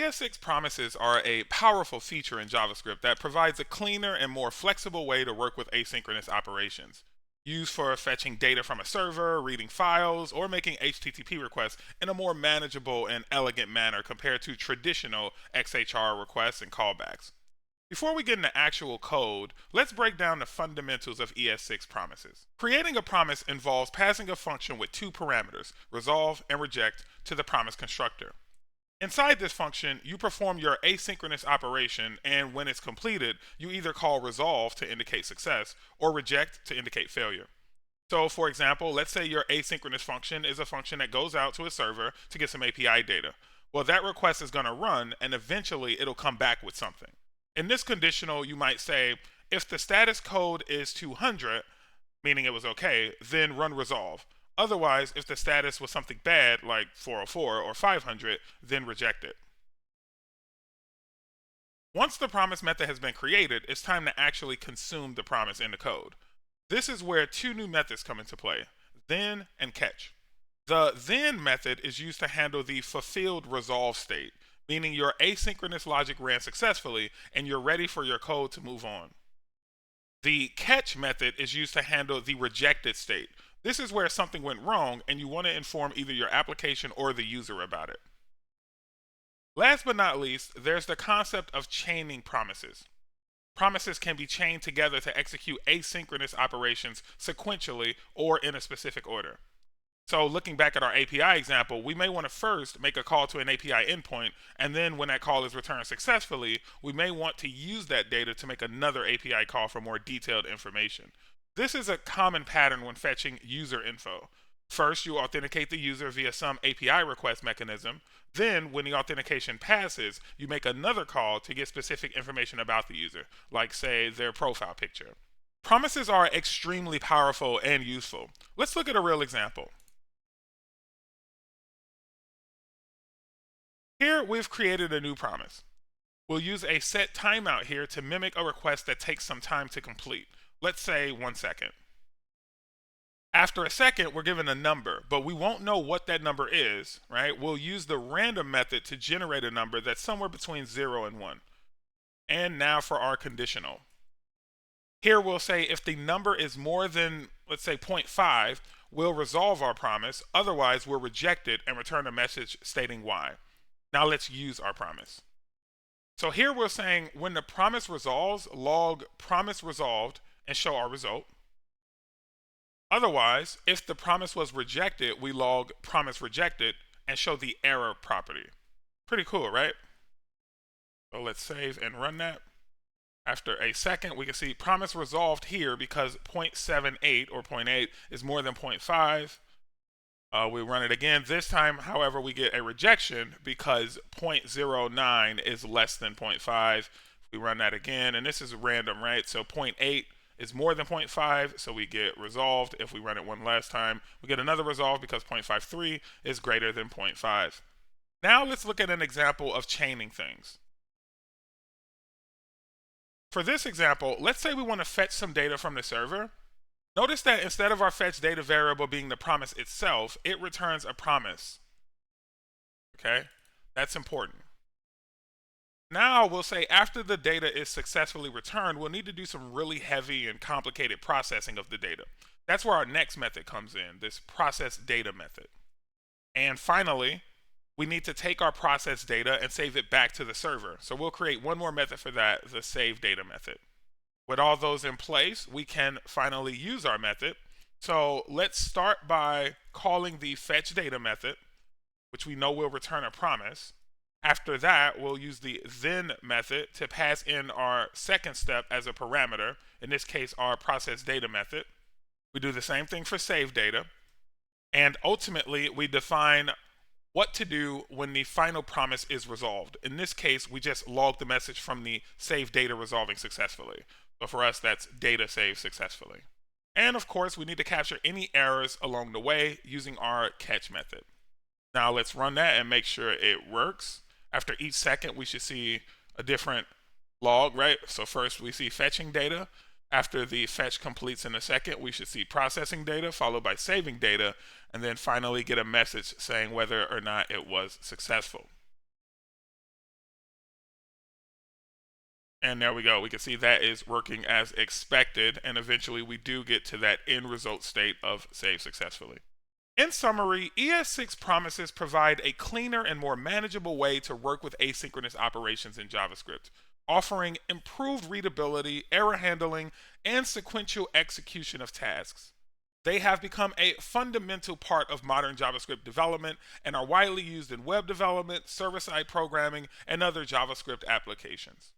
ES6 promises are a powerful feature in JavaScript that provides a cleaner and more flexible way to work with asynchronous operations. Used for fetching data from a server, reading files, or making HTTP requests in a more manageable and elegant manner compared to traditional XHR requests and callbacks. Before we get into actual code, let's break down the fundamentals of ES6 promises. Creating a promise involves passing a function with two parameters, resolve and reject, to the promise constructor. Inside this function, you perform your asynchronous operation, and when it's completed, you either call resolve to indicate success or reject to indicate failure. So, for example, let's say your asynchronous function is a function that goes out to a server to get some API data. Well, that request is going to run, and eventually it'll come back with something. In this conditional, you might say, if the status code is 200, meaning it was okay, then run resolve. Otherwise, if the status was something bad, like 404 or 500, then reject it. Once the promise method has been created, it's time to actually consume the promise in the code. This is where two new methods come into play, then and catch. The then method is used to handle the fulfilled resolve state, meaning your asynchronous logic ran successfully and you're ready for your code to move on. The catch method is used to handle the rejected state. This is where something went wrong and you want to inform either your application or the user about it. Last but not least, there's the concept of chaining promises. Promises can be chained together to execute asynchronous operations sequentially or in a specific order. So looking back at our API example, we may want to first make a call to an API endpoint, and then when that call is returned successfully, we may want to use that data to make another API call for more detailed information. This is a common pattern when fetching user info. First, you authenticate the user via some API request mechanism. Then, when the authentication passes, you make another call to get specific information about the user, like, say, their profile picture. Promises are extremely powerful and useful. Let's look at a real example. Here, we've created a new promise. We'll use a set timeout here to mimic a request that takes some time to complete. Let's say 1 second. After a second, we're given a number, but we won't know what that number is, right? We'll use the random method to generate a number that's somewhere between 0 and 1. And now for our conditional. Here we'll say if the number is more than, let's say, 0.5, we'll resolve our promise. Otherwise, we'll reject it and return a message stating why. Now let's use our promise. So here we're saying when the promise resolves, log promise resolved and show our result. Otherwise, if the promise was rejected, we log promise rejected and show the error property. Pretty cool, right? So let's save and run that. After a second, we can see promise resolved here because 0.78 or 0.8 is more than 0.5. We run it again. This time, however, we get a rejection because 0.09 is less than 0.5. We run that again, and this is random, right? So 0.8 is more than 0.5, so we get resolved. If we run it one last time, we get another resolve because 0.53 is greater than 0.5. Now let's look at an example of chaining things. For this example, let's say we want to fetch some data from the server. Notice that instead of our fetch data variable being the promise itself, it returns a promise. Okay, that's important. Now we'll say after the data is successfully returned, we'll need to do some really heavy and complicated processing of the data. That's where our next method comes in, this process data method. And finally, we need to take our process data and save it back to the server. So we'll create one more method for that, the save data method. With all those in place, we can finally use our method. So let's start by calling the fetch data method, which we know will return a promise. After that, we'll use the then method to pass in our second step as a parameter, in this case, our process data method. We do the same thing for save data. And ultimately, we define what to do when the final promise is resolved. In this case, we just log the message from the save data resolving successfully. So for us, that's data saved successfully. And of course, we need to capture any errors along the way using our catch method. Now let's run that and make sure it works. After each second, we should see a different log, right? So first we see fetching data. After the fetch completes in a second, we should see processing data followed by saving data, and then finally get a message saying whether or not it was successful. And there we go. We can see that is working as expected, and eventually we do get to that end result state of save successfully. In summary, ES6 promises provide a cleaner and more manageable way to work with asynchronous operations in JavaScript, offering improved readability, error handling, and sequential execution of tasks. They have become a fundamental part of modern JavaScript development and are widely used in web development, server-side programming, and other JavaScript applications.